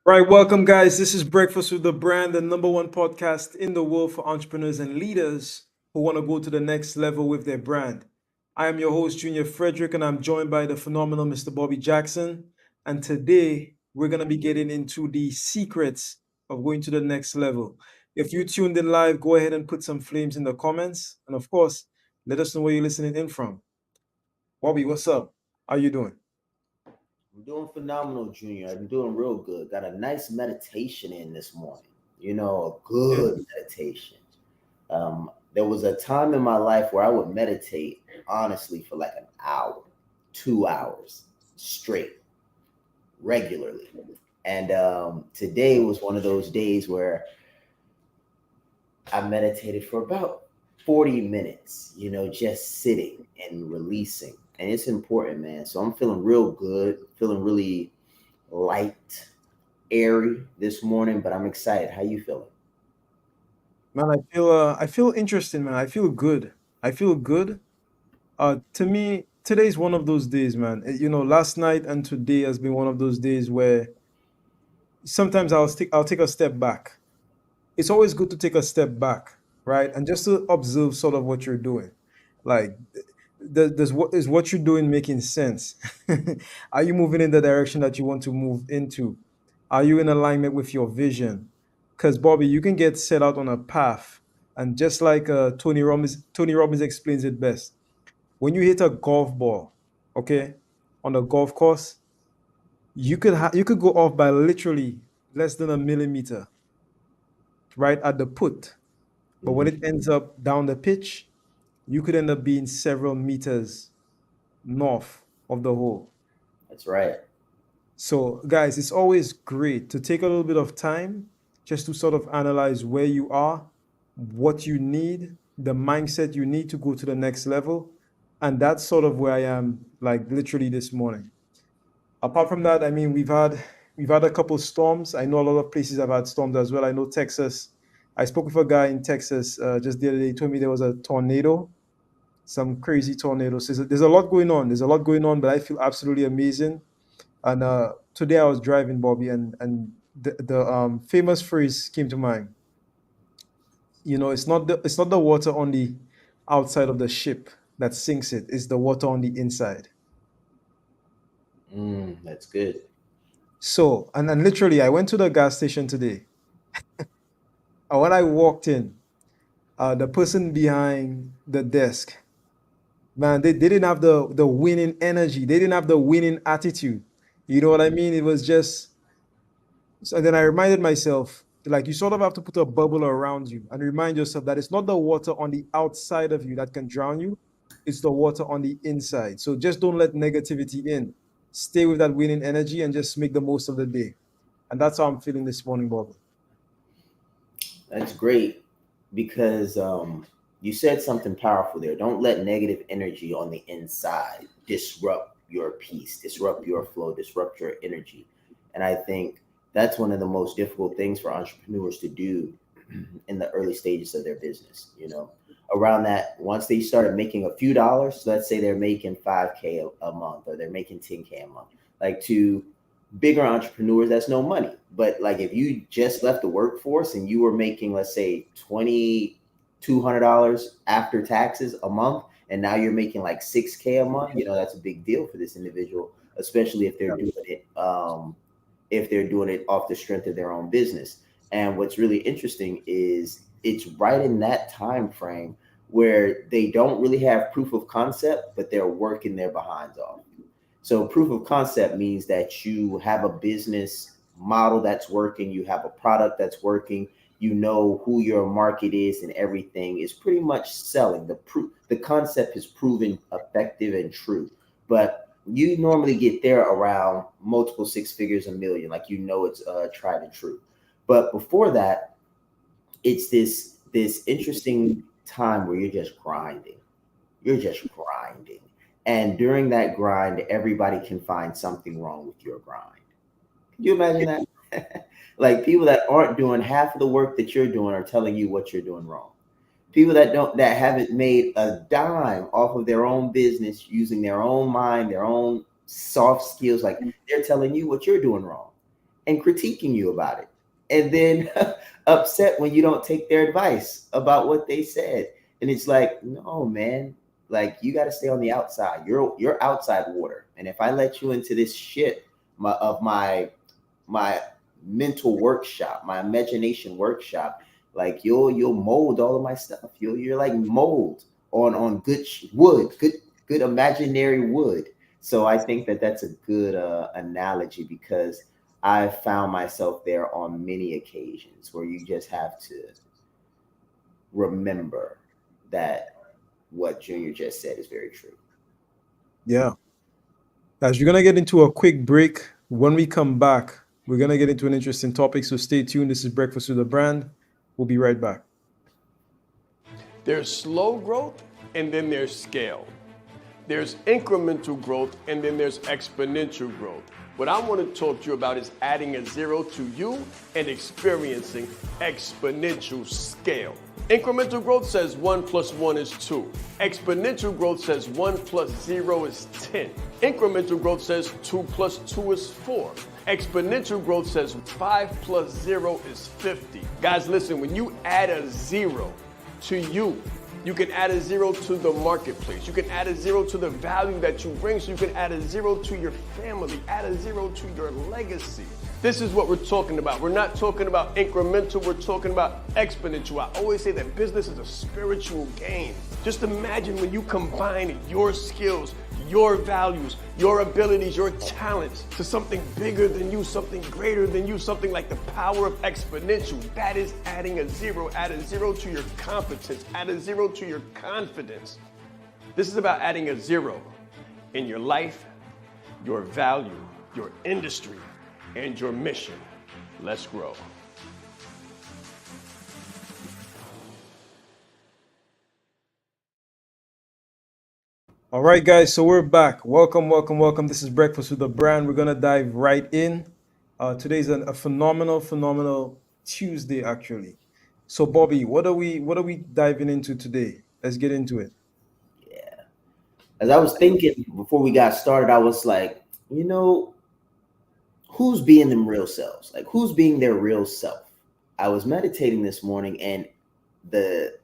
Right, welcome, guys. This is Breakfast with the Brand, the number one podcast in the world for entrepreneurs and leaders who want to go to the next level with their brand. I am your host, Junior Frederick, and I'm joined by the phenomenal Mr. Bobby Jackson. And today, we're going to be getting into the secrets of going to the next level. If you tuned in live, go ahead and put some flames in the comments. And of course, let us know where you're listening in from. Bobby, what's up? How you doing? I'm doing phenomenal, Junior. I'm doing real good. Got a nice meditation in this morning. A Yeah. good meditation. There was a time in my life where I would meditate honestly for like an hour, 2 hours straight, regularly. And today was one of those days where I meditated for about 40 minutes, just sitting and releasing. And it's important, man. So I'm feeling real good, feeling really light, airy this morning, but I'm excited. How you feeling? Man, I feel interesting, man. I feel good. I feel good. To me, today's one of those days, man. Last night and today has been one of those days where sometimes I'll take a step back. It's always good to take a step back, right? And just to observe sort of what you're doing. Like, does what you're doing making sense? Are you moving in the direction that you want to move into? Are you in alignment with your vision? Because Bobby, you can get set out on a path, and just like Tony Robbins explains it best. When you hit a golf ball, okay, on a golf course, you could go off by literally less than a millimeter, right at the put. But when Hmm. it ends up down the pitch, you could end up being several meters north of the hole. That's right. So, guys, it's always great to take a little bit of time just to sort of analyze where you are, what you need, the mindset you need to go to the next level. And that's sort of where I am, like literally this morning. Apart from that, I mean, we've had a couple storms. I know a lot of places have had storms as well. I know Texas. I spoke with a guy in Texas just the other day. He told me there was a tornado, some crazy tornadoes. There's a lot going on. There's a lot going on, but I feel absolutely amazing. And today I was driving, Bobby, and the famous phrase came to mind. It's not the water on the outside of the ship that sinks it. It's the water on the inside. That's good. So, and literally, I went to the gas station today. And when I walked in, the person behind the desk, man, they didn't have the winning energy. They didn't have the winning attitude. You know what I mean? It was just. So then I reminded myself, like, you sort of have to put a bubble around you and remind yourself that it's not the water on the outside of you that can drown you, it's the water on the inside. So just don't let negativity in. Stay with that winning energy and just make the most of the day. And that's how I'm feeling this morning, Bobby. That's great because you said something powerful there. Don't let negative energy on the inside disrupt your peace, disrupt your flow, disrupt your energy. And I think that's one of the most difficult things for entrepreneurs to do in the early stages of their business. Around that, once they started making a few dollars, let's say they're making 5K a month or they're making 10K a month, like to bigger entrepreneurs, that's no money. But like if you just left the workforce and you were making, let's say, $2,200 after taxes a month, and now you're making like 6K a month, that's a big deal for this individual, especially if they're doing it off the strength of their own business. And what's really interesting is it's right in that time frame where they don't really have proof of concept, but they're working their behinds off. So proof of concept means that you have a business model that's working, you have a product that's working, you know who your market is, and everything is pretty much selling. The concept is proven effective and true. But you normally get there around multiple six figures a million, like it's tried and true. But before that, it's this interesting time where you're just grinding. You're just grinding. And during that grind, everybody can find something wrong with your grind. Can you imagine that? Like people that aren't doing half of the work that you're doing are telling you what you're doing wrong. People that haven't made a dime off of their own business using their own mind, their own soft skills, like they're telling you what you're doing wrong. and critiquing you about it, and then upset when you don't take their advice about what they said. And it's like, no, man, like you got to stay on the outside. You're outside water, and if I let you into this shit of my mental workshop, my imagination workshop, like you'll mold all of my stuff. You're like mold on good wood, good imaginary wood. So I think that that's a good analogy, because I found myself there on many occasions where you just have to remember that what Junior just said is very true. Yeah. Guys, we're gonna get into a quick break. When we come back, we're gonna get into an interesting topic. So stay tuned. This is Breakfast with the Brand. We'll be right back. There's slow growth and then there's scale. There's incremental growth and then there's exponential growth. What I want to talk to you about is adding a zero to you and experiencing exponential scale. Incremental growth says 1 plus 1 is 2. Exponential growth says 1 plus 0 is 10. Incremental growth says 2 plus 2 is 4. Exponential growth says 5 plus 0 is 50. Guys, listen, when you add a 0 to you, you can add a 0 to the marketplace. You can add a 0 to the value that you bring. So you can add a 0 to your family, add a 0 to your legacy. This is what we're talking about. We're not talking about incremental, we're talking about exponential. I always say that business is a spiritual game. Just imagine when you combine your skills, your values, your abilities, your talents to something bigger than you, something greater than you, something like the power of exponential. That is adding a 0. Add a 0 to your competence, add a 0 to your confidence. This is about adding a 0 in your life, your value, your industry, and your mission. Let's grow. All right, guys. So we're back. Welcome, welcome, welcome. This is Breakfast with the Brand. We're gonna dive right in. Today's a phenomenal, phenomenal Tuesday, actually. So, Bobby, what are we diving into today? Let's get into it. Yeah. As I was thinking before we got started, I was like, who's being them real selves? Like, who's being their real self? I was meditating this morning and the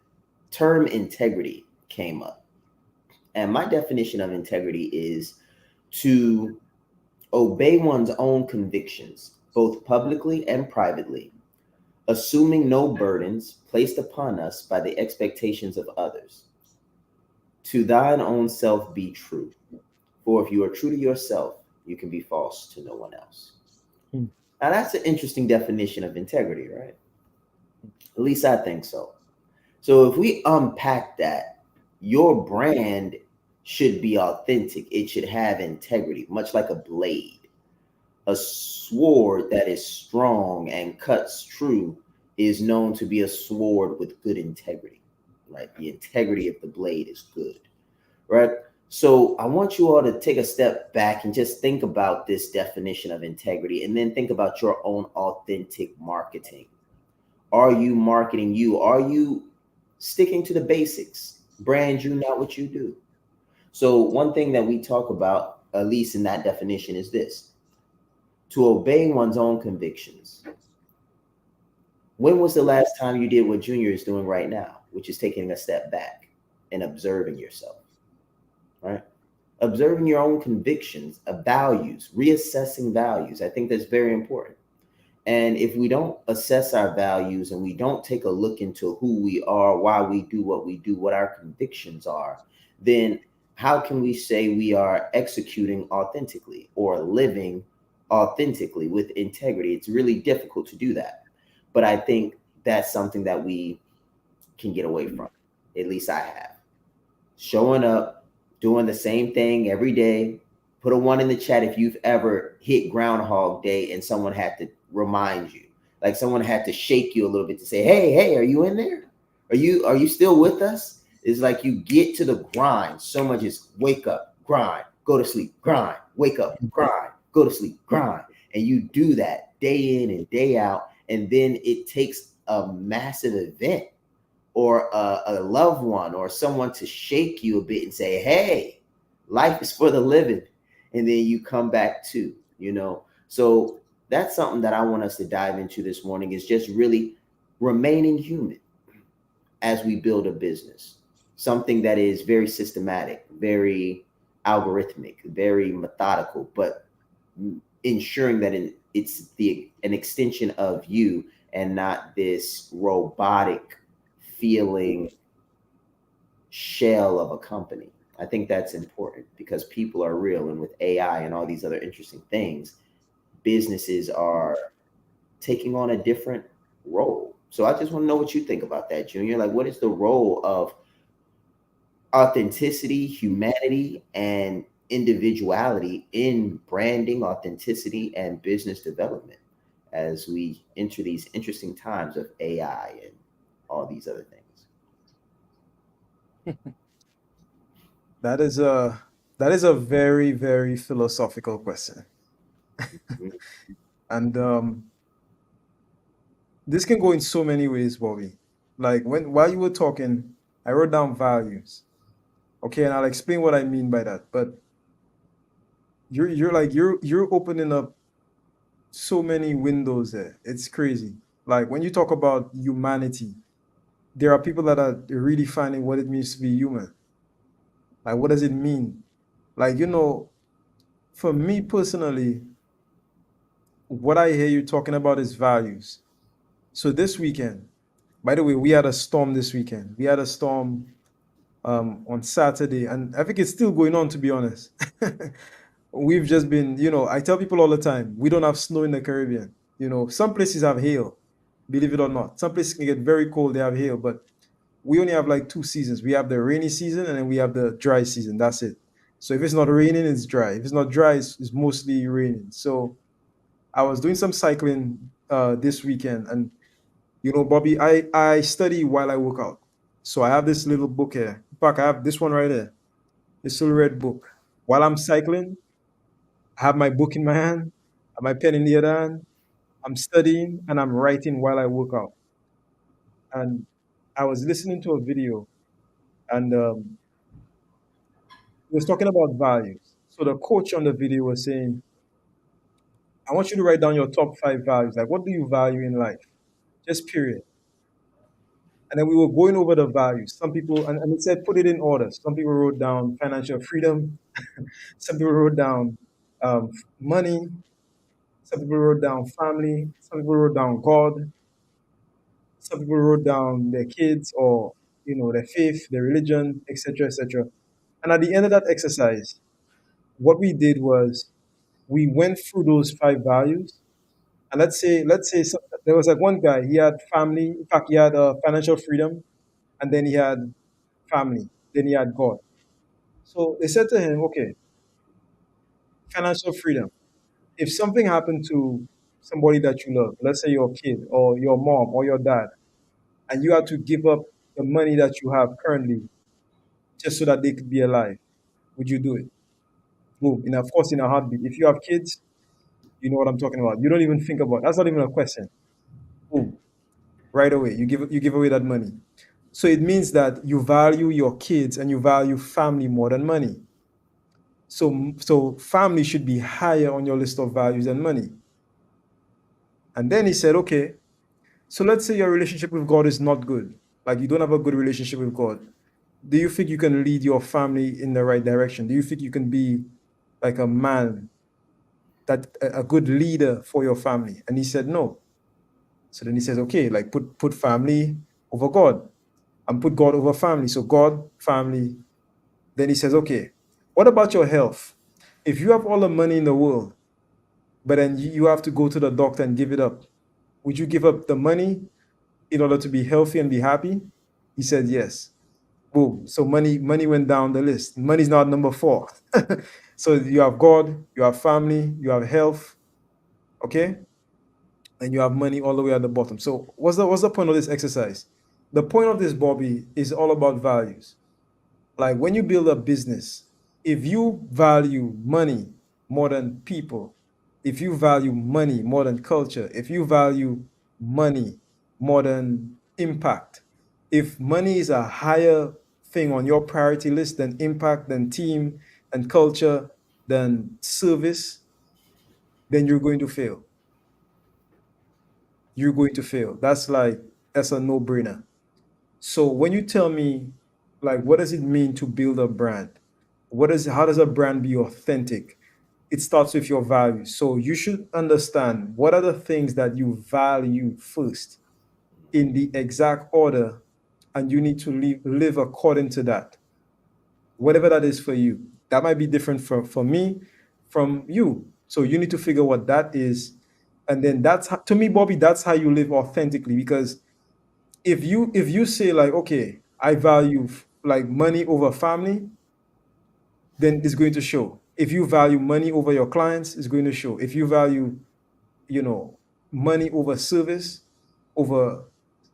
term integrity came up. And my definition of integrity is to obey one's own convictions, both publicly and privately, assuming no burdens placed upon us by the expectations of others. To thine own self be true. For if you are true to yourself, you can be false to no one else. Hmm. Now, that's an interesting definition of integrity, right? At least I think so. So if we unpack that, your brand should be authentic. It should have integrity, much like a blade. A sword that is strong and cuts true is known to be a sword with good integrity, right? The integrity of the blade is good, right? So I want you all to take a step back and just think about this definition of integrity, and then think about your own authentic marketing. Are you marketing you? Are you sticking to the basics? Brand you, not what you do. So one thing that we talk about, at least in that definition, is this: to obey one's own convictions. When was the last time you did what Junior is doing right now, which is taking a step back and observing yourself, right? Observing your own convictions, values, reassessing values. I think that's very important. And if we don't assess our values and we don't take a look into who we are, why we do, what our convictions are, then how can we say we are executing authentically or living authentically with integrity? It's really difficult to do that. But I think that's something that we can get away from. At least I have. Showing up, doing the same thing every day. Put a 1 in the chat if you've ever hit Groundhog Day and someone had to remind you. Like someone had to shake you a little bit to say, hey, are you in there? Are you still with us? It's like you get to the grind. So much is wake up, grind, go to sleep, grind, wake up, grind, go to sleep, grind. And you do that day in and day out. And then it takes a massive event or a loved one or someone to shake you a bit and say, hey, life is for the living. And then you come back to. So That's something that I want us to dive into this morning, is just really remaining human as we build a business. Something that is very systematic, very algorithmic, very methodical, but ensuring that it's an extension of you and not this robotic feeling shell of a company. I think that's important because people are real, and with AI and all these other interesting things, businesses are taking on a different role. So I just want to know what you think about that, Junior. Like, what is the role of authenticity, humanity, and individuality in branding, authenticity, and business development as we enter these interesting times of AI and all these other things? That is a very, very philosophical question. Mhm. And this can go in so many ways, Bobby. Like while you were talking, I wrote down values. Okay, and I'll explain what I mean by that. But you're opening up so many windows there. It's crazy. Like when you talk about humanity, there are people that are redefining what it means to be human. Like what does it mean? Like, for me personally, what I hear you talking about is values. So this weekend, by the way, we had a storm this weekend. We had a storm on Saturday, and I think it's still going on, to be honest. We've just been, I tell people all the time, we don't have snow in the Caribbean. Some places have hail, believe it or not. Some places can get very cold, they have hail, but we only have like two seasons. We have the rainy season and then we have the dry season. That's it. So if it's not raining, it's dry. If it's not dry, it's mostly raining. So I was doing some cycling this weekend, and Bobby, I study while I work out. So I have this little book here. In fact, I have this one right here, this little red book. While I'm cycling, I have my book in my hand, I have my pen in the other hand. I'm studying and I'm writing while I work out. And I was listening to a video, and he was talking about values. So the coach on the video was saying, I want you to write down your top five values. Like, what do you value in life? Just period. And then we were going over the values. Some people, and it said, put it in order. Some people wrote down financial freedom. Some people wrote down money. Some people wrote down family. Some people wrote down God. Some people wrote down their kids, or their faith, their religion, etc., etc. And at the end of that exercise, what we did was we went through those five values. And let's say there was like one guy. He had family. In fact, he had financial freedom, and then he had family. Then he had God. So they said to him, okay, financial freedom. If something happened to somebody that you love, let's say your kid or your mom or your dad, and you had to give up the money that you have currently just so that they could be alive, would you do it? Boom. And of course, in a heartbeat. If you have kids, you know what I'm talking about. You don't even think about it. That's not even a question. Boom. Right away. You give away that money. So it means that you value your kids and you value family more than money. So family should be higher on your list of values than money. And then he said, okay, so let's say your relationship with God is not good. Like you don't have a good relationship with God. Do you think you can lead your family in the right direction? Do you think you can be like a man, that a good leader for your family? And he said no. So then he says, okay, like put family over God and put God over family. So God, family. Then he says, okay, what about your health? If you have all the money in the world, but then you have to go to the doctor and give it up, would you give up the money in order to be healthy and be happy? He said yes. Boom. So money went down the list. Money's not number four. So you have God, you have family, you have health, okay? And you have money all the way at the bottom. So what's the point of this exercise? The point of this, Bobby, is all about values. Like when you build a business, if you value money more than people, if you value money more than culture, if you value money more than impact, if money is a higher thing on your priority list than impact, than team, and culture, than service, then you're going to fail. you're going to fail. That's a no-brainer. So when you tell me, like, what does it mean to build a brand? How does a brand be authentic? It starts with your values. So you should understand what are the things that you value first in the exact order, and you need to live according to that, whatever that is for you. That might be different for me, from you. So you need to figure what that is. And then to me, Bobby, that's how you live authentically. Because if you say like, okay, I value like money over family, then it's going to show. If you value money over your clients, it's going to show. If you value, you know, money over service, over,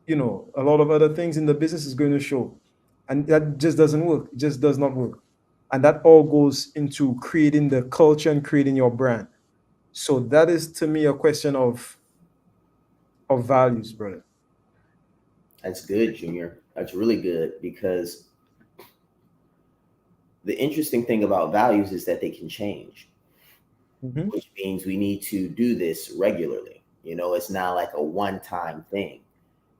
a lot of other things in the business, is going to show. And that just doesn't work. It just does not work. And that all goes into creating the culture and creating your brand. So that is, to me, a question of values, brother. That's good, Junior. That's really good because the interesting thing about values is that they can change, Mhm. which means we need to do this regularly. It's not like a one-time thing.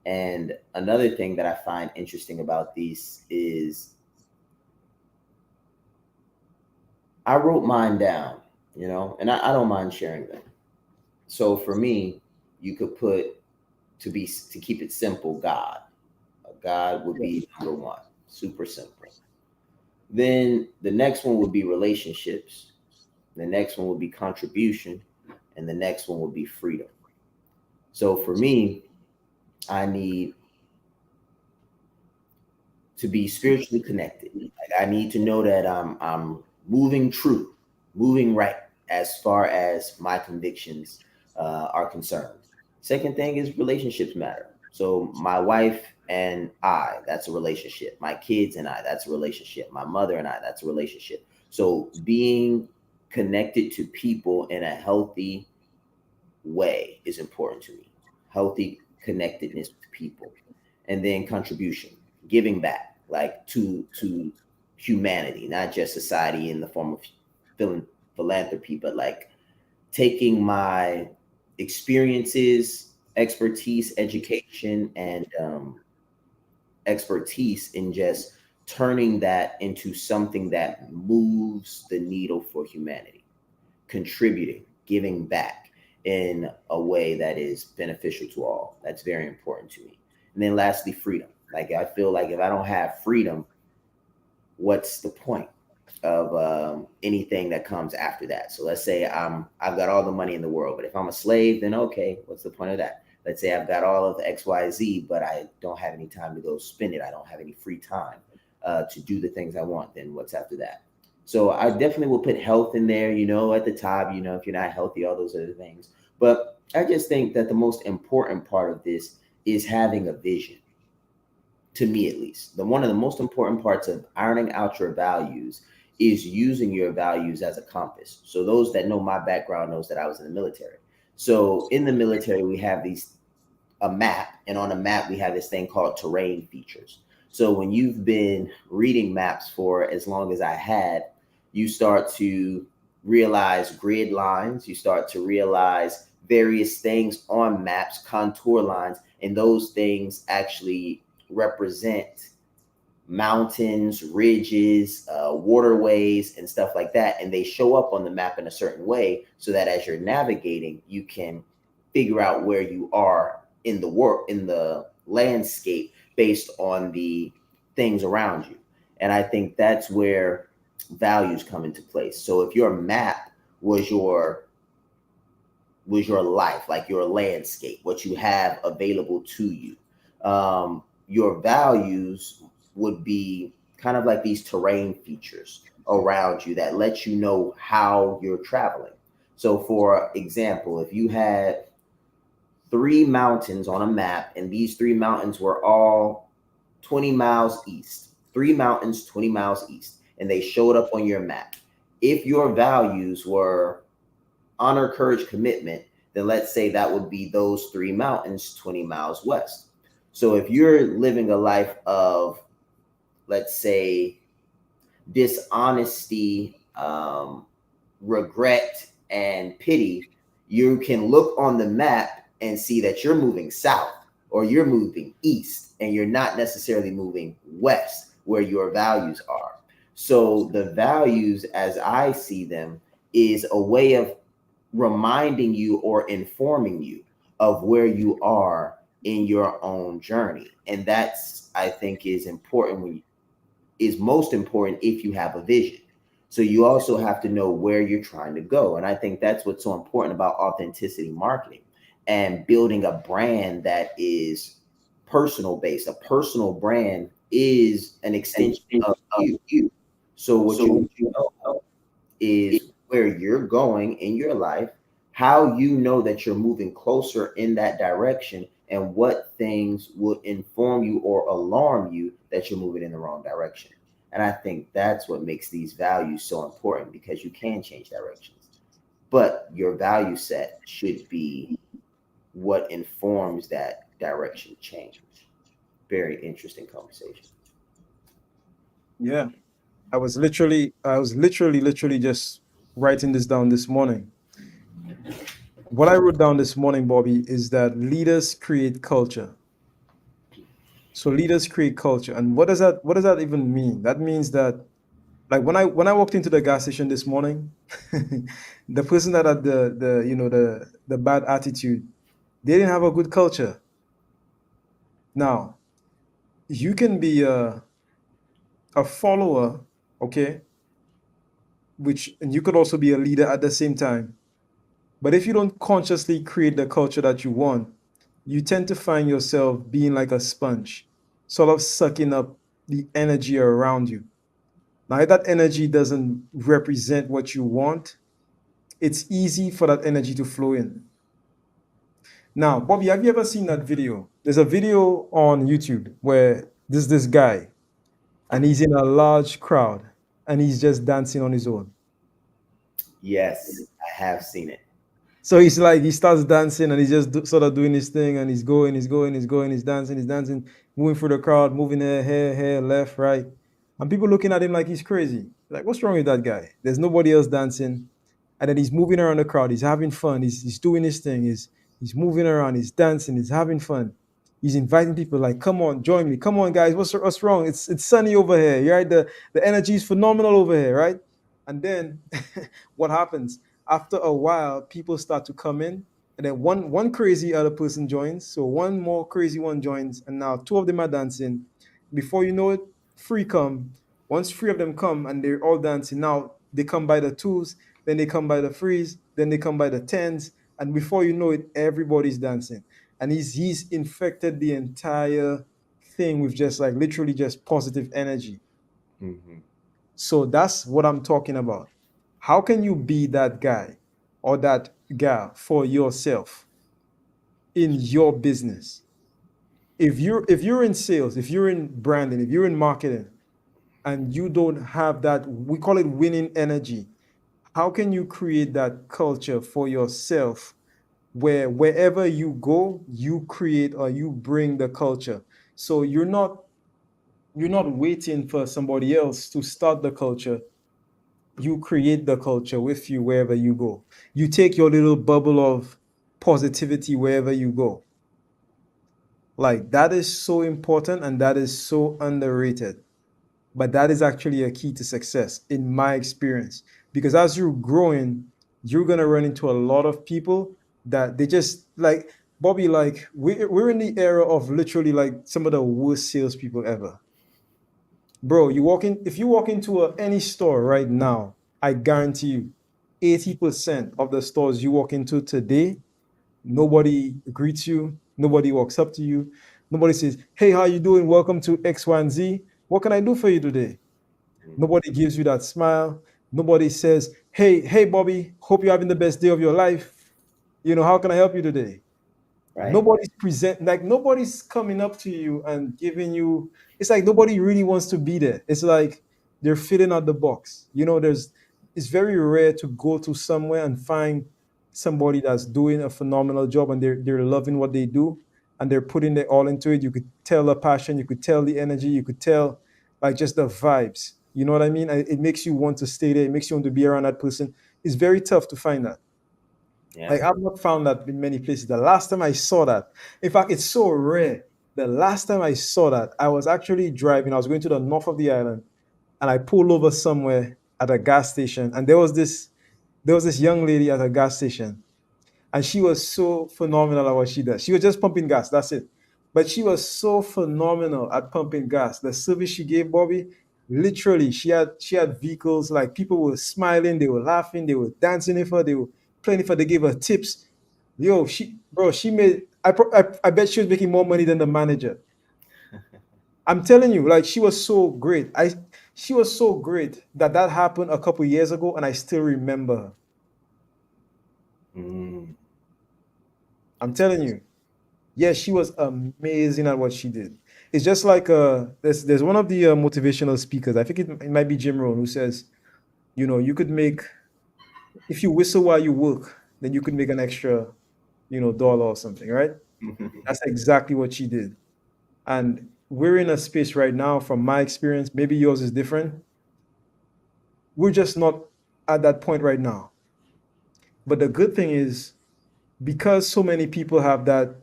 And another thing that I find interesting about these is I wrote mine down, and I don't mind sharing them. So for me, you could put, to keep it simple, God. God would be number one, super simple. Then the next one would be relationships. The next one would be contribution, and the next one would be freedom. So for me, I need to be spiritually connected. Like I need to know that I'm moving true, moving right as far as my convictions are concerned. Second thing is relationships matter. So my wife and I, that's a relationship. My kids and I, that's a relationship. My mother and I, that's a relationship. So being connected to people in a healthy way is important to me. Healthy connectedness to people. And then contribution, giving back, like to humanity, not just society in the form of philanthropy, but like taking my experiences, expertise, education, and expertise in just turning that into something that moves the needle for humanity, contributing, giving back in a way that is beneficial to all. That's very important to me. And then lastly, freedom. Like I feel like if I don't have freedom, what's the point of anything that comes after that? So let's say I've got all the money in the world, but if I'm a slave, then okay, what's the point of that? Let's say I've got all of the XYZ, but I don't have any time to go spend it. I don't have any free time to do the things I want. Then what's after that? So I definitely will put health in there, at the top, if you're not healthy, all those other things. But I just think that the most important part of this is having a vision, to me at least. One of the most important parts of ironing out your values is using your values as a compass. So those that know my background knows that I was in the military. So in the military, we have a map, and on a map we have this thing called terrain features. So when you've been reading maps for as long as I had, you start to realize grid lines, you start to realize various things on maps, contour lines, and those things actually represent mountains, ridges, waterways, and stuff like that. And they show up on the map in a certain way so that as you're navigating, you can figure out where you are in the world, in the landscape, based on the things around you. And I think that's where values come into place. So if your map was your life, like your landscape, what you have available to you, your values would be kind of like these terrain features around you that let you know how you're traveling. So for example, if you had three mountains on a map and these three mountains were all 20 miles east, three mountains 20 miles east, and they showed up on your map, if your values were honor, courage, commitment, then let's say that would be those three mountains 20 miles west. So if you're living a life of, let's say, dishonesty, regret, and pity, you can look on the map and see that you're moving south or you're moving east and you're not necessarily moving west where your values are. So the values, as I see them, is a way of reminding you or informing you of where you are in your own journey. And that's, I think, is important when you, is most important if you have a vision. So you also have to know where you're trying to go. And I think that's what's so important about authenticity marketing and building a brand that is personal based. A personal brand is an extension of you. So what you know is where you're going in your life, how you know that you're moving closer in that direction, and what things would inform you or alarm you that you're moving in the wrong direction. And I think that's what makes these values so important, because you can change directions, but your value set should be what informs that direction change. Very interesting conversation. Yeah. Literally just writing this down this morning. What I wrote down this morning, Bobby, is that leaders create culture. So leaders create culture. And what does that even mean? That means that, like, when I walked into the gas station this morning, the person that had the bad attitude, they didn't have a good culture. Now, you can be a follower, okay, which, and you could also be a leader at the same time. But if you don't consciously create the culture that you want, you tend to find yourself being like a sponge, sort of sucking up the energy around you. Now, if that energy doesn't represent what you want, it's easy for that energy to flow in. Now, Bobby, have you ever seen that video? There's a video on YouTube where there's this guy and he's in a large crowd and he's just dancing on his own. Yes, I have seen it. So he's like, he starts dancing and he's just sort of doing his thing and he's going, he's dancing, moving through the crowd, moving hair, left, right. And people looking at him like he's crazy. Like, what's wrong with that guy? There's nobody else dancing. And then he's moving around the crowd. He's having fun. He's doing his thing. He's moving around. He's dancing. He's having fun. He's inviting people like, come on, join me. Come on, guys. What's wrong? It's sunny over here. You're right. The energy is phenomenal over here, right? And then what happens? After a while, people start to come in, and then one crazy other person joins. So one more crazy one joins, and now two of them are dancing. Before you know it, three come. Once three of them come and they're all dancing, now they come by the twos, then they come by the threes, then they come by the tens, and before you know it, everybody's dancing. And he's infected the entire thing with just like literally just positive energy. Mm-hmm. So that's what I'm talking about. How can you be that guy or that gal for yourself in your business? If you're in sales, if you're in branding, if you're in marketing, and you don't have that, we call it winning energy, how can you create that culture for yourself where wherever you go, you create or you bring the culture? So you're not waiting for somebody else to start the culture. You create the culture with you wherever you go. You take your little bubble of positivity wherever you go. Like, that is so important and that is so underrated. But that is actually a key to success in my experience. Because as you're growing, you're gonna run into a lot of people that they just like, Bobby, like we're in the era of literally like some of the worst salespeople ever. Bro, if you walk into any store right now, I guarantee you 80% of the stores you walk into today, nobody greets you, nobody walks up to you, nobody says, hey, how you doing, welcome to X1Z, what can I do for you today? Nobody gives you that smile. Nobody says, hey Bobby, hope you're having the best day of your life, how can I help you today? Right. Nobody's coming up to you and giving you, it's like nobody really wants to be there. It's like they're filling out the box. It's very rare to go to somewhere and find somebody that's doing a phenomenal job and they're loving what they do and they're putting their all into it. You could tell the passion, you could tell the energy, you could tell like just the vibes. You know what I mean? It makes you want to stay there, it makes you want to be around that person. It's very tough to find that. Yeah. Like I've not found that in many places. The last time I saw that, in fact, it's so rare. The last time I saw that, I was actually driving. I was going to the north of the island, and I pulled over somewhere at a gas station, and there was this young lady at a gas station, and she was so phenomenal at what she does. She was just pumping gas. That's it. But she was so phenomenal at pumping gas. The service she gave Bobby, literally, she had vehicles like people were smiling, they were laughing, they were dancing with her, they were playing with her, they gave her tips. Yo, she made. I bet she was making more money than the manager. I'm telling you, like she was so great. She was so great that happened a couple years ago, and I still remember her. Mm. I'm telling you. Yeah, she was amazing at what she did. It's just like there's one of the motivational speakers. I think it might be Jim Rohn who says, you could make if you whistle while you work, then you could make an extra, dollar or something, right? That's exactly what she did. And we're in a space right now, from my experience, maybe yours is different. We're just not at that point right now. But the good thing is, because so many people have that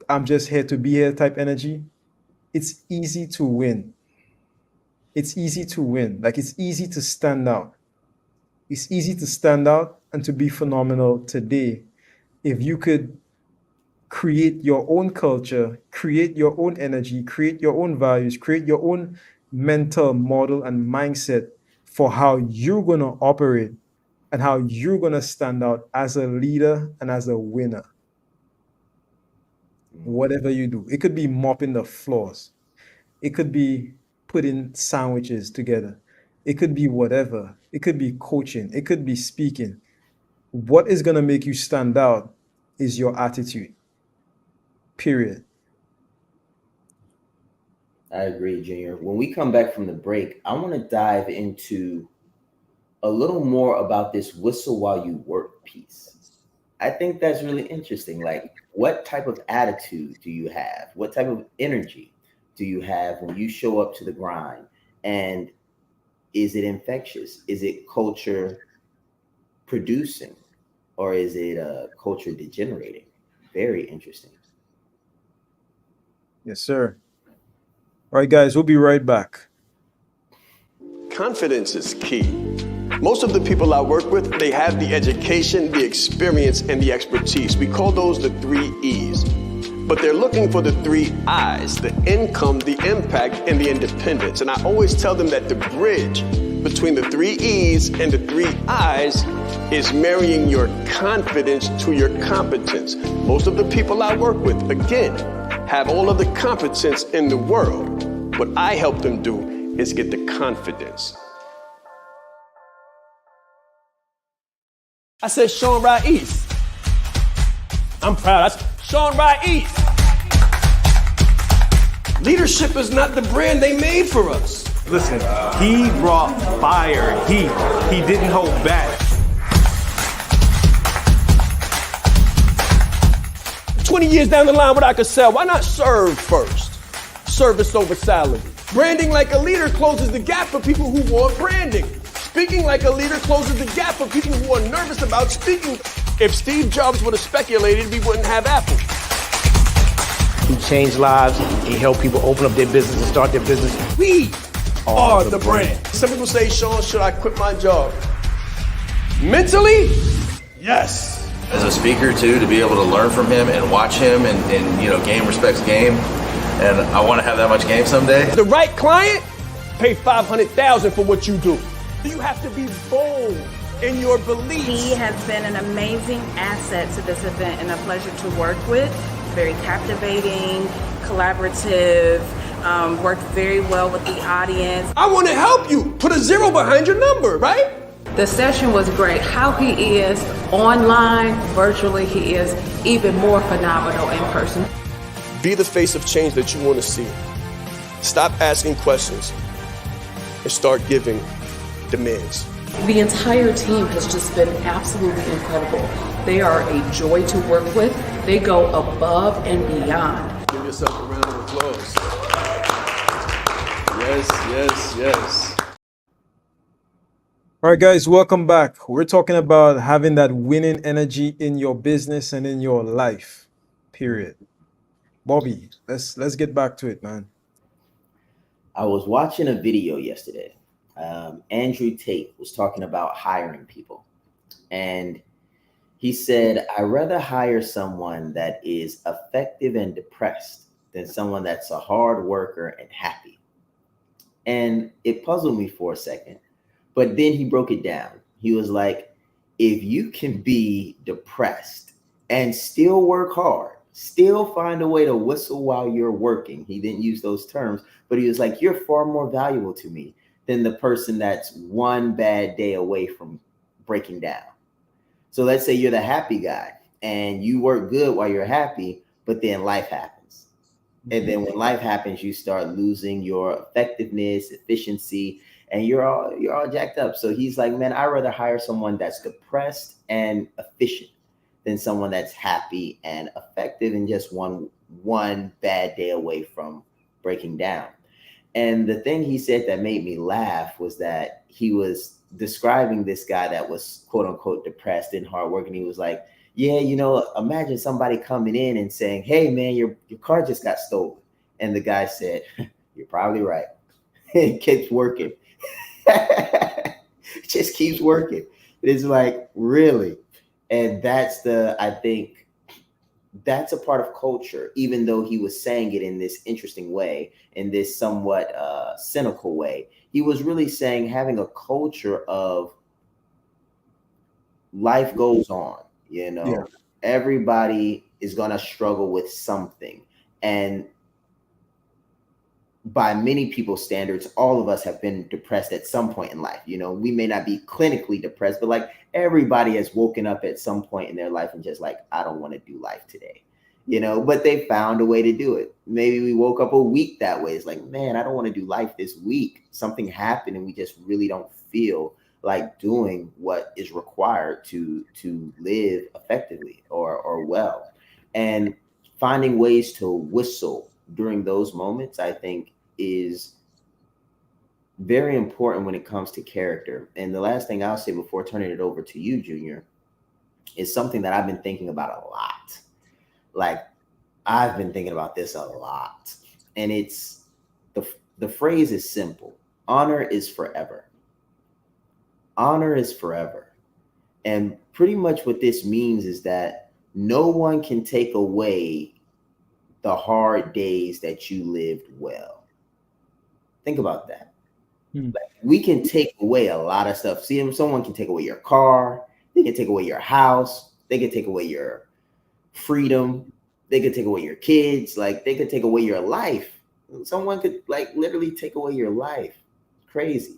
I'm just here to be here type energy, it's easy to win. It's easy to win. Like it's easy to stand out. It's easy to stand out and to be phenomenal today if you could create your own culture, create your own energy, create your own values, create your own mental model and mindset for how you're going to operate and how you're going to stand out as a leader and as a winner. Whatever you do, it could be mopping the floors, it could be putting sandwiches together, it could be whatever, it could be coaching, it could be speaking. What is going to make you stand out is your attitude, period. I agree, Junior. When we come back from the break, I want to dive into a little more about this whistle while you work piece. I think that's really interesting. Like, what type of attitude do you have? What type of energy do you have when you show up to the grind? And is it infectious? Is it culture producing? Or is it culture degenerating? Very interesting. Yes, sir. All right, guys, we'll be right back. Confidence is key. Most of the people I work with, they have the education, the experience, and the expertise. We call those the 3 E's. But they're looking for the 3 I's, the income, the impact, and the independence. And I always tell them that the bridge between the 3 E's and the 3 I's is marrying your confidence to your competence. Most of the people I work with, again, have all of the competence in the world. What I help them do is get the confidence. I said Shaan East. I'm proud. That's Shaan East. Leadership is not the brand they made for us. Listen, he brought fire, heat. He didn't hold back. 20 years down the line, what I could sell, why not serve first? Service over salary. Branding like a leader closes the gap for people who want branding. Speaking like a leader closes the gap for people who are nervous about speaking. If Steve Jobs would have speculated, we wouldn't have Apple. He changed lives. He helped people open up their business and start their business. We are the brand. Some people say, Shaan, should I quit my job? Mentally, yes. As a speaker too, to be able to learn from him and watch him and game respects game. And I want to have that much game someday. The right client, pay $500,000 for what you do. You have to be bold in your beliefs. He has been an amazing asset to this event and a pleasure to work with. Very captivating, collaborative, worked very well with the audience. I want to help you. Put a 0 behind your number, right? The session was great. How he is online, virtually, he is even more phenomenal in person. Be the face of change that you want to see. Stop asking questions and start giving demands. The entire team has just been absolutely incredible. They are a joy to work with. They go above and beyond. Give yourself a round of applause. Yes, yes, yes. All right, guys, welcome back. We're talking about having that winning energy in your business and in your life. Period. Bobby, let's get back to it, man. I was watching a video yesterday. Andrew Tate was talking about hiring people. And he said, "I rather hire someone that is effective and depressed than someone that's a hard worker and happy." And it puzzled me for a second. But then he broke it down. He was like, if you can be depressed and still work hard, still find a way to whistle while you're working, he didn't use those terms, but he was like, you're far more valuable to me than the person that's one bad day away from breaking down. So let's say you're the happy guy and you work good while you're happy, but then life happens. And then when life happens, you start losing your effectiveness, efficiency, and you're all jacked up. So he's like, man, I'd rather hire someone that's depressed and efficient than someone that's happy and effective and just one bad day away from breaking down. And the thing he said that made me laugh was that he was describing this guy that was quote unquote depressed and hardworking. He was like, yeah, imagine somebody coming in and saying, hey man, your car just got stolen. And the guy said, you're probably right. It keeps working. It just keeps working. It's like, really? And I think that's a part of culture, even though he was saying it in this interesting way, in this somewhat cynical way. He was really saying having a culture of life goes on, Yeah. everybody is going to struggle with something. And by many people's standards, all of us have been depressed at some point in life. We may not be clinically depressed, but like everybody has woken up at some point in their life and just like, I don't want to do life today, but they found a way to do it. Maybe we woke up a week that way. It's like, man, I don't want to do life this week. Something happened and we just really don't feel like doing what is required to live effectively or well. And finding ways to whistle during those moments, I think, is very important when it comes to character. And the last thing I'll say before turning it over to you, Junior, is something that I've been thinking about a lot. Like, I've been thinking about this a lot. And it's the phrase is simple. Honor is forever. Honor is forever. And pretty much what this means is that no one can take away the hard days that you lived well. Think about that. Like, we can take away a lot of stuff. See, someone can take away your car. They can take away your house. They can take away your freedom. They could take away your kids. Like, they could take away your life. Someone could like literally take away your life. Crazy.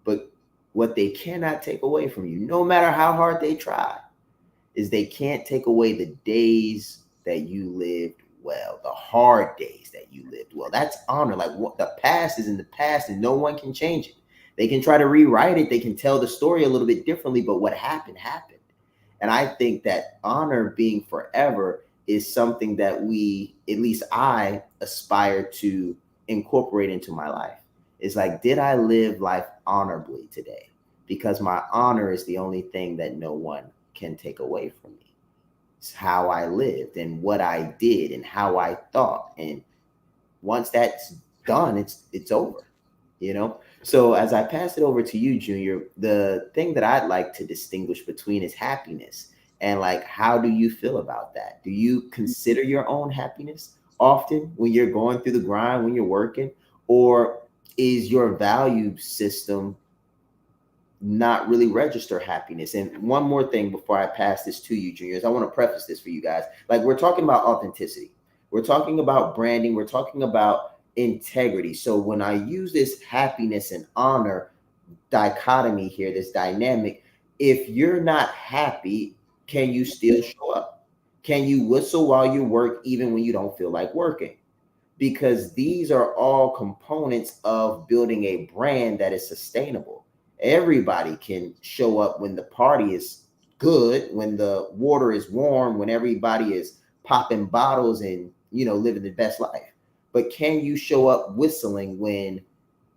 But what they cannot take away from you, no matter how hard they try, is they can't take away the days that you lived well, the hard days that you lived well. That's honor. Like, what the past is in the past and no one can change it. They can try to rewrite it. They can tell the story a little bit differently, but what happened, happened. And I think that honor being forever is something that at least I aspire to incorporate into my life. It's like, did I live life honorably today? Because my honor is the only thing that no one can take away from me. It's how I lived and what I did and how I thought. And once that's done, it's over, So as I pass it over to you, Junior, the thing that I'd like to distinguish between is happiness. And like, how do you feel about that? Do you consider your own happiness often when you're going through the grind, when you're working? Or is your value system not really register happiness? And one more thing before I pass this to you, Juniors, I want to preface this for you guys. Like, we're talking about authenticity. We're talking about branding. We're talking about integrity. So when I use this happiness and honor dichotomy here, this dynamic, if you're not happy, can you still show up? Can you whistle while you work even when you don't feel like working? Because these are all components of building a brand that is sustainable. Everybody can show up when the party is good, when the water is warm, when everybody is popping bottles and, living the best life. But can you show up whistling when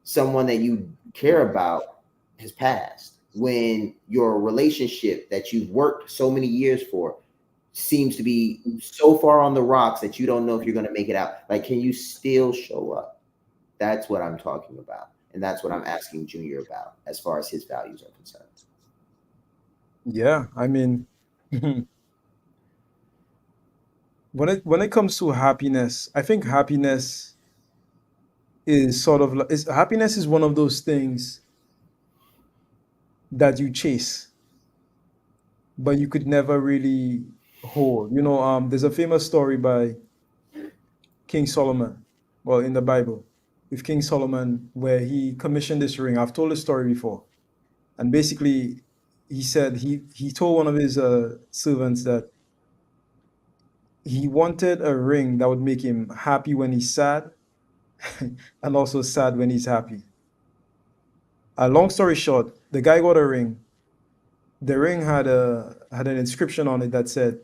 someone that you care about has passed? when your relationship that you've worked so many years for seems to be so far on the rocks that you don't know if you're going to make it out? Like, can you still show up? That's what I'm talking about. And that's what I'm asking Junior about as far as his values are concerned. Yeah, I mean, when it comes to happiness, I think happiness is sort of like, happiness is one of those things that you chase, but you could never really hold. There's a famous story by King Solomon, well, in the Bible, with King Solomon, where he commissioned this ring. I've told this story before, and basically, he said he told one of his servants that he wanted a ring that would make him happy when he's sad, and also sad when he's happy. Long story short, the guy got a ring. The ring had an inscription on it that said,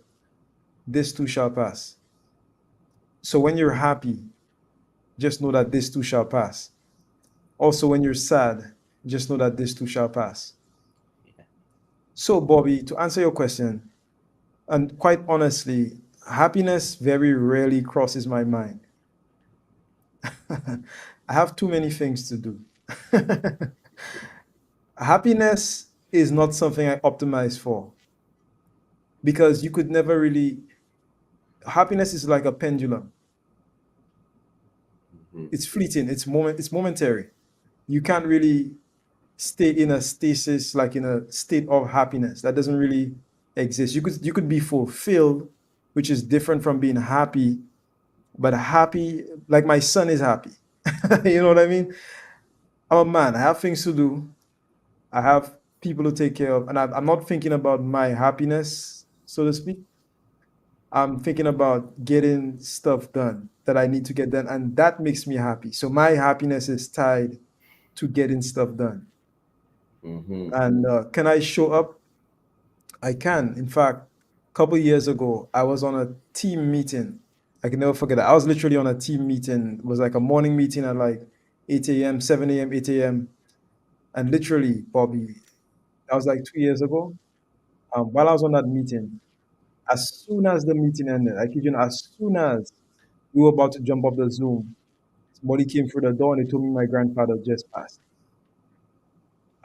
"This too shall pass." So when you're happy, just know that this too shall pass. Also, when you're sad, just know that this too shall pass. So, Bobby, to answer your question, and quite honestly, happiness very rarely crosses my mind. I have too many things to do. Happiness is not something I optimize for, because you could never really, happiness is like a pendulum. It's fleeting, it's momentary. You can't really stay in a stasis, like in a state of happiness. That doesn't really exist. You could be fulfilled, which is different from being happy, but happy, like my son is happy. You know what I mean? I'm a man, I have things to do, I have people to take care of, and I'm not thinking about my happiness, so to speak. I'm thinking about getting stuff done that I need to get done, and that makes me happy. So my happiness is tied to getting stuff done. And can I show up? I can. In fact, a couple years ago, I was on a team meeting. I can never forget it. I was literally on a team meeting. It was like a morning meeting at like 8 a.m., 7 a.m., 8 a.m. And literally, Bobby, that was like 2 years ago. While I was on that meeting, as soon as the meeting ended, I kid you not, as soon as we were about to jump off the Zoom, somebody came through the door and they told me my grandfather just passed.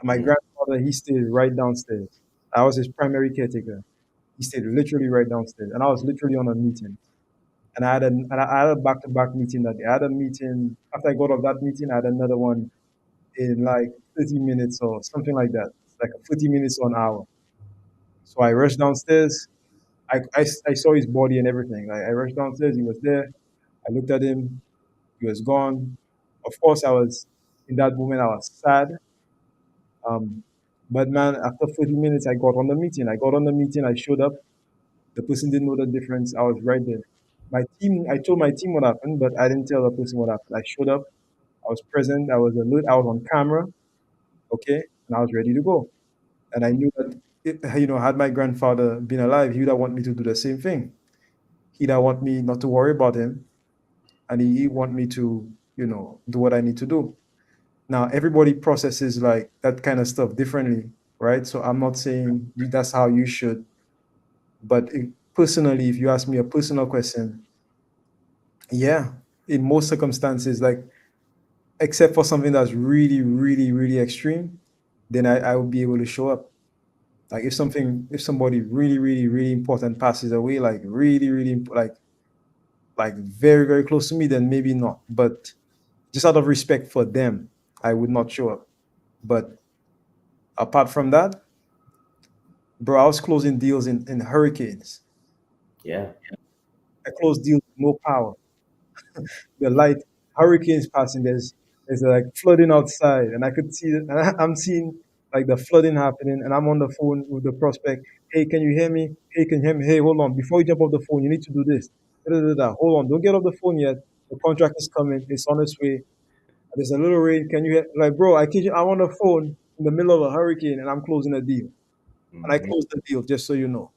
And my grandfather, he stayed right downstairs. I was his primary caretaker. He stayed literally right downstairs. And I was literally on a meeting. And I had a back-to-back meeting that day. I had a meeting, after I got off that meeting, I had another one in like 30 minutes or something like that. It's like 30 minutes or an hour. So I rushed downstairs. I saw his body and everything. Like, I rushed downstairs. He was there. I looked at him. He was gone. Of course, in that moment, I was sad. Um, but man, after 30 minutes, I got on the meeting. I showed up. The person didn't know the difference. I was right there. I told my team what happened, but I didn't tell the person what happened. I showed up. I was present. I was alert. I was on camera. Okay. And I was ready to go. And I knew that, had my grandfather been alive, he would have want me to do the same thing. He'd have want me not to worry about him. And he want me to, do what I need to do. Now, everybody processes like that kind of stuff differently, right? So I'm not saying that's how you should, but personally, if you ask me a personal question, yeah, in most circumstances, like except for something that's really, really, really extreme, then I will be able to show up. Like if somebody really, really, really important passes away, like really, really, like very, very close to me, then maybe not. But just out of respect for them, I would not show up. But apart from that, bro, I was closing deals in hurricanes. Yeah. I closed deals with no power. The light, hurricanes passing, there's like flooding outside, and I could see it, and I'm seeing like the flooding happening, and I'm on the phone with the prospect. Hey, can you hear me? Hey, can you hear me? Hey, hold on. Before you jump off the phone, you need to do this. Da, da, da, da. Hold on. Don't get off the phone yet. The contract is coming. It's on its way. There's a little rain. Can you hear? Like, bro, I kid you, I'm on the phone in the middle of a hurricane, and I'm closing a deal. And I closed the deal, just so you know.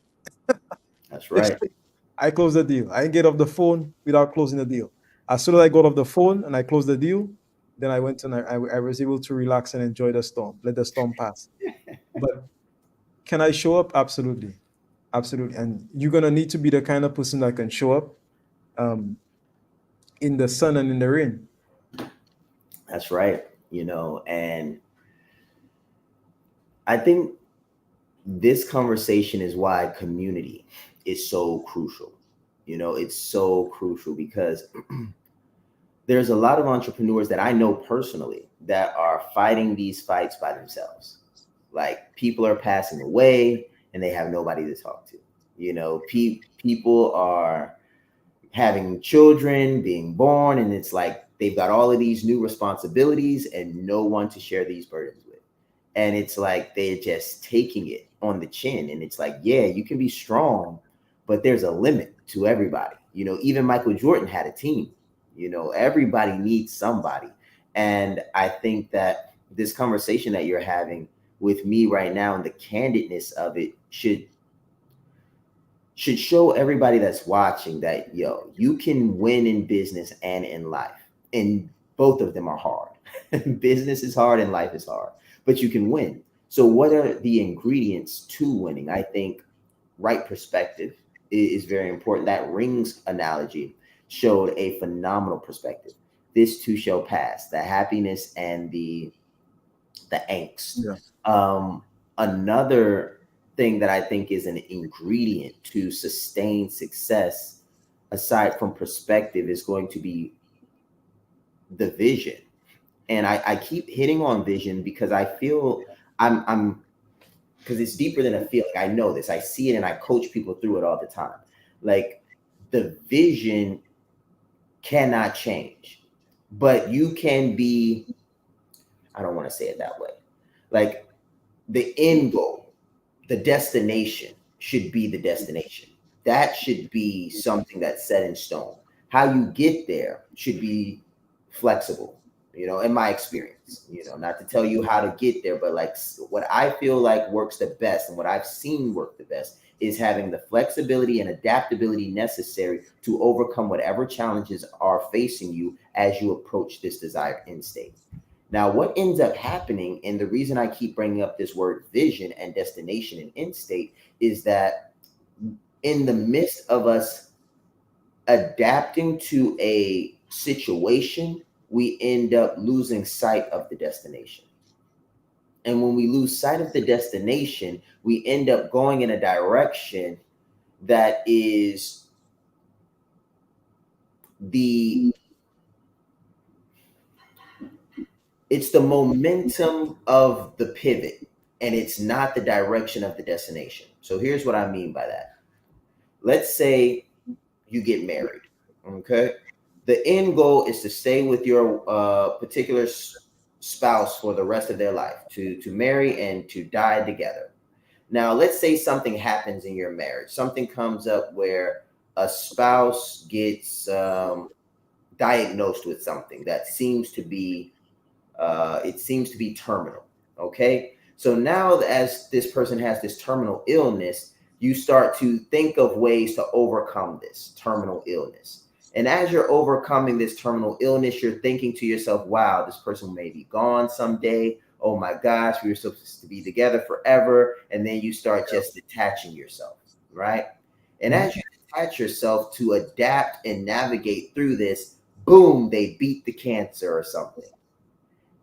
That's right. I closed the deal. I didn't get off the phone without closing the deal. As soon as I got off the phone and I closed the deal, then I went and I was able to relax and enjoy the storm, let the storm pass. can I show up? Absolutely. Absolutely. And you're gonna need to be the kind of person that can show up um, in the sun and in the rain. That's right. And I think this conversation is why community is so crucial. It's so crucial because there's a lot of entrepreneurs that I know personally that are fighting these fights by themselves. Like, people are passing away and they have nobody to talk to. People are having children, being born, and it's like they've got all of these new responsibilities and no one to share these burdens with. And it's like they're just taking it on the chin. And it's like, yeah, you can be strong, but there's a limit to everybody. Even Michael Jordan had a team. Everybody needs somebody. And I think that this conversation that you're having with me right now and the candidness of it should show everybody that's watching that, you can win in business and in life. And both of them are hard. Business is hard and life is hard, but you can win. So what are the ingredients to winning? I think right perspective is very important. That rings analogy showed a phenomenal perspective. This too shall pass, the happiness and the angst. Yeah. Another thing that I think is an ingredient to sustain success, aside from perspective, is going to be the vision. And I keep hitting on vision because I feel I'm because it's deeper than a feeling. I know this. I see it and I coach people through it all the time. Like, the vision cannot change, but you can be, I don't want to say it that way. Like, the end goal, the destination should be the destination. That should be something that's set in stone. How you get there should be flexible, in my experience, not to tell you how to get there, but like what I feel like works the best and what I've seen work the best is having the flexibility and adaptability necessary to overcome whatever challenges are facing you as you approach this desired end state. Now, what ends up happening, and the reason I keep bringing up this word vision and destination and end state, is that in the midst of us adapting to a situation, we end up losing sight of the destination. And when we lose sight of the destination, we end up going in a direction that is it's the momentum of the pivot, and it's not the direction of the destination. So here's what I mean by that. Let's say you get married, okay? The end goal is to stay with your particular spouse for the rest of their life, to marry and to die together. Now, let's say something happens in your marriage. Something comes up where a spouse gets diagnosed with something that seems to be terminal. Okay. So now, as this person has this terminal illness, you start to think of ways to overcome this terminal illness. And as you're overcoming this terminal illness, you're thinking to yourself, wow, this person may be gone someday. Oh my gosh, we were supposed to be together forever. And then you start just detaching yourself, right? And as you detach yourself to adapt and navigate through this, boom, they beat the cancer or something.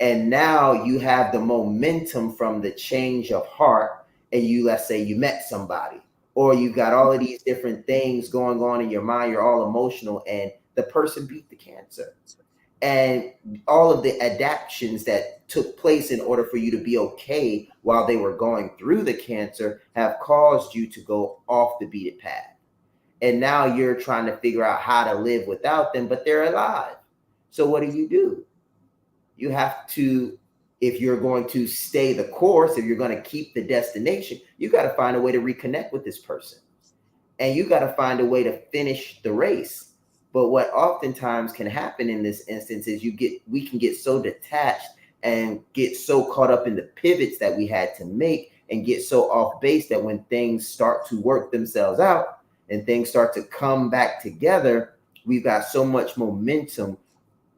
And now you have the momentum from the change of heart, and let's say you met somebody, or you've got all of these different things going on in your mind, you're all emotional, and the person beat the cancer. And all of the adaptations that took place in order for you to be okay while they were going through the cancer have caused you to go off the beaten path. And now you're trying to figure out how to live without them, but they're alive. So what do? You have to, if you're going to stay the course, if you're going to keep the destination, you got to find a way to reconnect with this person. And you got to find a way to finish the race. But what oftentimes can happen in this instance is we can get so detached and get so caught up in the pivots that we had to make and get so off base that when things start to work themselves out and things start to come back together, we've got so much momentum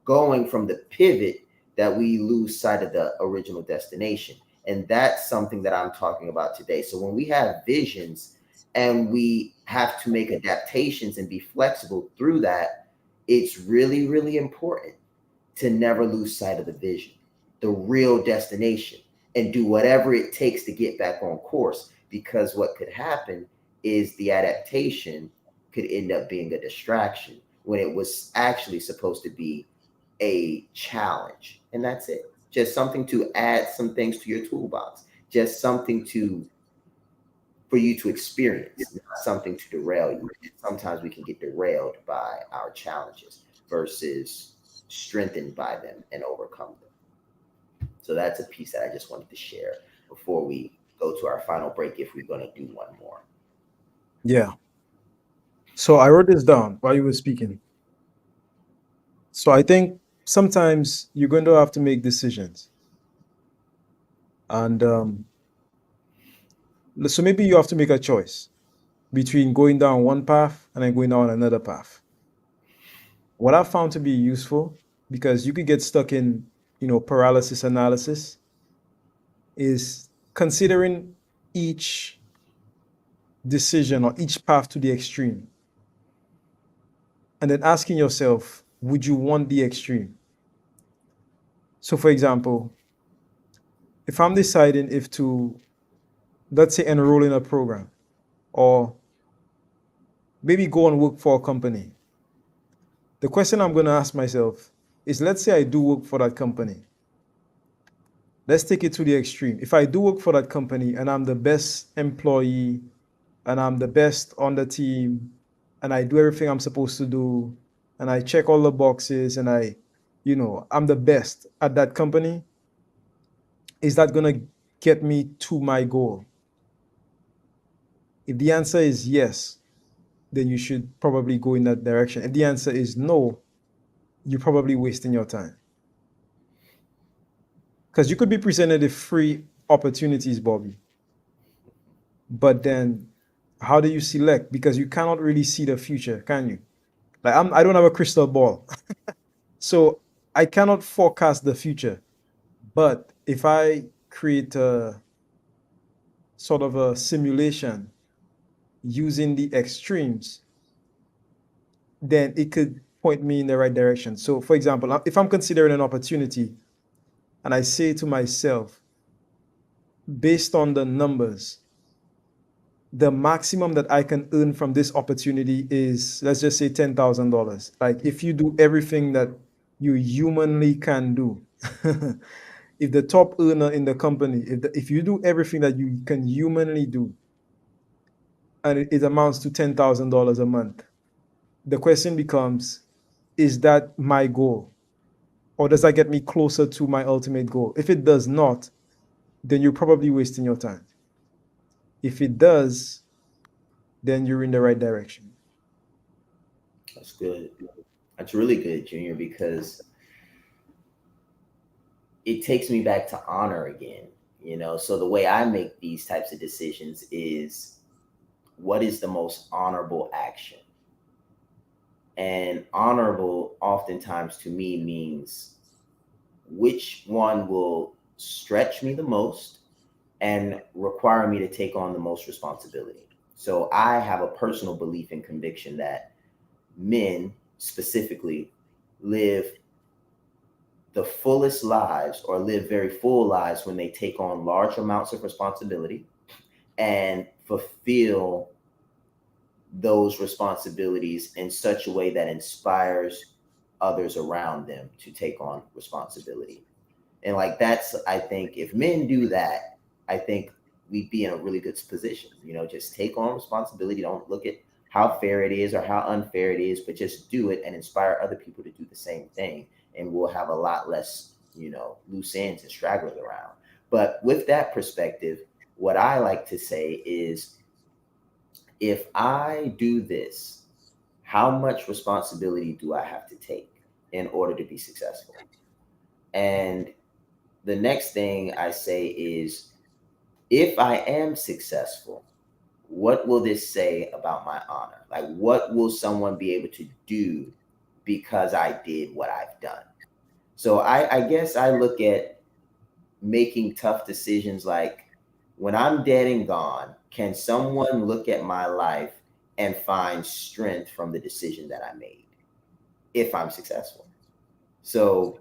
going from the pivot that we lose sight of the original destination. And that's something that I'm talking about today. So when we have visions and we have to make adaptations and be flexible through that, it's really, really important to never lose sight of the vision, the real destination, and do whatever it takes to get back on course. Because what could happen is the adaptation could end up being a distraction when it was actually supposed to be a challenge. And that's it. Just something to add some things to your toolbox, just something to for you to experience, not something to derail you. Sometimes we can get derailed by our challenges versus strengthened by them and overcome them. So that's a piece that I just wanted to share before we go to our final break, if we're going to do one more. Yeah. So I wrote this down while you were speaking. So I think sometimes you're going to have to make decisions. And so maybe you have to make a choice between going down one path and then going down another path. What I found to be useful, because you could get stuck in, paralysis analysis, is considering each decision or each path to the extreme and then asking yourself, would you want the extreme? So, for example, if I'm deciding if to, let's say, enroll in a program or maybe go and work for a company, the question I'm going to ask myself is, let's say I do work for that company. Let's take it to the extreme. If I do work for that company and I'm the best employee and I'm the best on the team and I do everything I'm supposed to do and I check all the boxes and I'm the best at that company, is that going to get me to my goal? If the answer is yes, then you should probably go in that direction. If the answer is no, you're probably wasting your time. Because you could be presented with free opportunities, Bobby. But then how do you select? Because you cannot really see the future, can you? Like I don't have a crystal ball. So I cannot forecast the future. But if I create a sort of a simulation using the extremes, then it could point me in the right direction. So for example, if I'm considering an opportunity and I say to myself, based on the numbers, the maximum that I can earn from this opportunity is, let's just say, $10,000. Like if you do everything that you humanly can do, if the top earner in the company, if you do everything that you can humanly do, and it amounts to $10,000 a month, the question becomes, is that my goal? Or does that get me closer to my ultimate goal? If it does not, then you're probably wasting your time. If it does, then you're in the right direction. That's good. That's really good, Junior, because it takes me back to honor again. So the way I make these types of decisions is, what is the most honorable action? And honorable oftentimes to me means which one will stretch me the most and require me to take on the most responsibility. So I have a personal belief and conviction that men specifically live the fullest lives, or live very full lives, when they take on large amounts of responsibility and fulfill those responsibilities in such a way that inspires others around them to take on responsibility. And like that's, I think if men do that, I think we'd be in a really good position. Just take on responsibility. Don't look at how fair it is or how unfair it is, but just do it and inspire other people to do the same thing. And we'll have a lot less, loose ends and stragglers around. But with that perspective, what I like to say is, if I do this, how much responsibility do I have to take in order to be successful? And the next thing I say is, if I am successful, what will this say about my honor? Like, what will someone be able to do because I did what I've done? So I guess I look at making tough decisions like, when I'm dead and gone, can someone look at my life and find strength from the decision that I made if I'm successful? So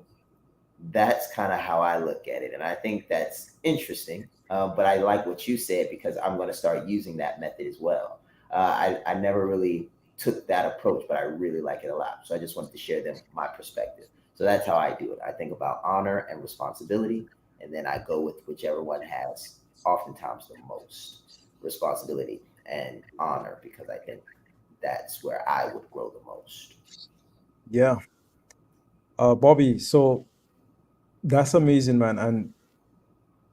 that's kind of how I look at it. And I think that's interesting. But I like what you said because I'm going to start using that method as well. I never really took that approach, but I really like it a lot. So I just wanted to share them my perspective. So that's how I do it. I think about honor and responsibility, and then I go with whichever one has oftentimes the most responsibility and honor because I think that's where I would grow the most. Yeah. Bobby, so that's amazing, man. And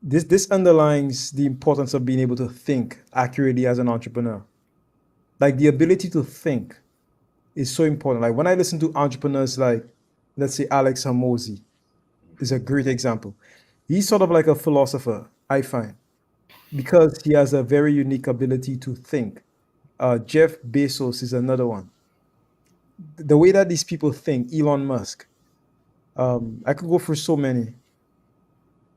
this underlines the importance of being able to think accurately as an entrepreneur. Like the ability to think is so important. Like when I listen to entrepreneurs like, let's say Alex Hamosi is a great example. He's sort of like a philosopher, I find, because he has a very unique ability to think. Jeff Bezos is another one. The way that these people think, Elon Musk, I could go for so many.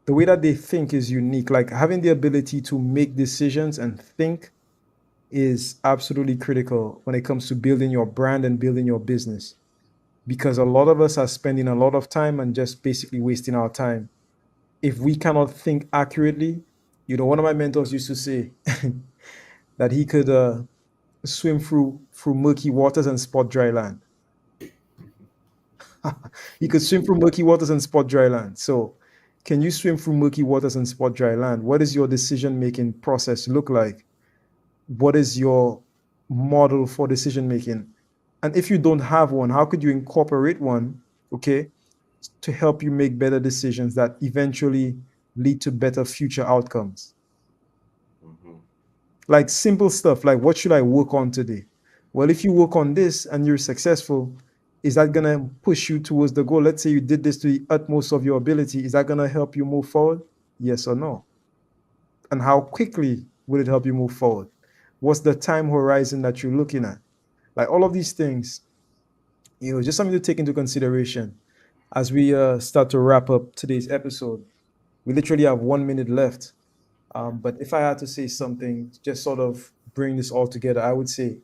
The way that they think is unique. Like having the ability to make decisions and think is absolutely critical when it comes to building your brand and building your business. Because a lot of us are spending a lot of time and just basically wasting our time. If we cannot think accurately, one of my mentors used to say that he could swim through murky waters and spot dry land. He could swim through murky waters and spot dry land. So, can you swim through murky waters and spot dry land? What does your decision making process look like? What is your model for decision making? And if you don't have one, how could you incorporate one, okay, to help you make better decisions that eventually lead to better future outcomes? Mm-hmm. Like simple stuff like, what should I work on today? Well, if you work on this and you're successful, is that going to push you towards the goal? Let's say you did this to the utmost of your ability. Is that going to help you move forward? Yes or no? And how quickly will it help you move forward? What's the time horizon that you're looking at? Like all of these things, just something to take into consideration as we start to wrap up today's episode. We literally have 1 minute left. But if I had to say something, just sort of bring this all together, I would say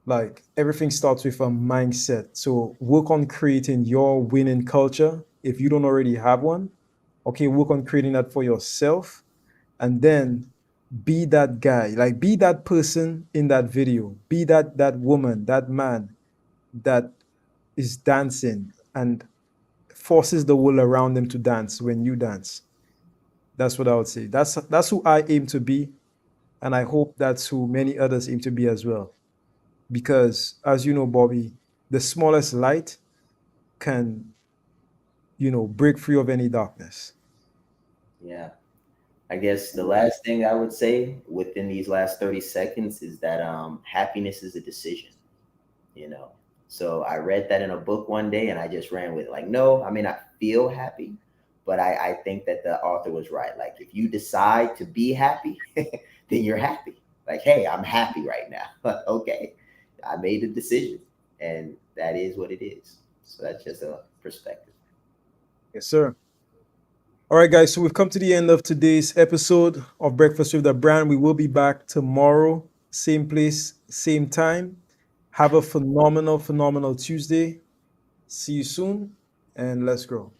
like everything starts with a mindset. So work on creating your winning culture. If you don't already have one, okay, work on creating that for yourself. And then be that guy, like be that person in that video, be that woman, that man that is dancing and forces the world around them to dance when you dance. That's what I would say. That's who I aim to be, and I hope that's who many others aim to be as well. Because as you know, Bobby, the smallest light can, break free of any darkness. Yeah. I guess the last thing I would say within these last 30 seconds is that happiness is a decision, you know. So I read that in a book one day and I just ran with it. Like, no, I may not feel happy, but I think that the author was right. Like, if you decide to be happy, then you're happy. Like, hey, I'm happy right now. Okay, I made a decision and that is what it is. So that's just a perspective. Yes, sir. All right, guys. So we've come to the end of today's episode of Breakfast with the Brand. We will be back tomorrow, same place, same time. Have a phenomenal, phenomenal Tuesday. See you soon, and let's grow.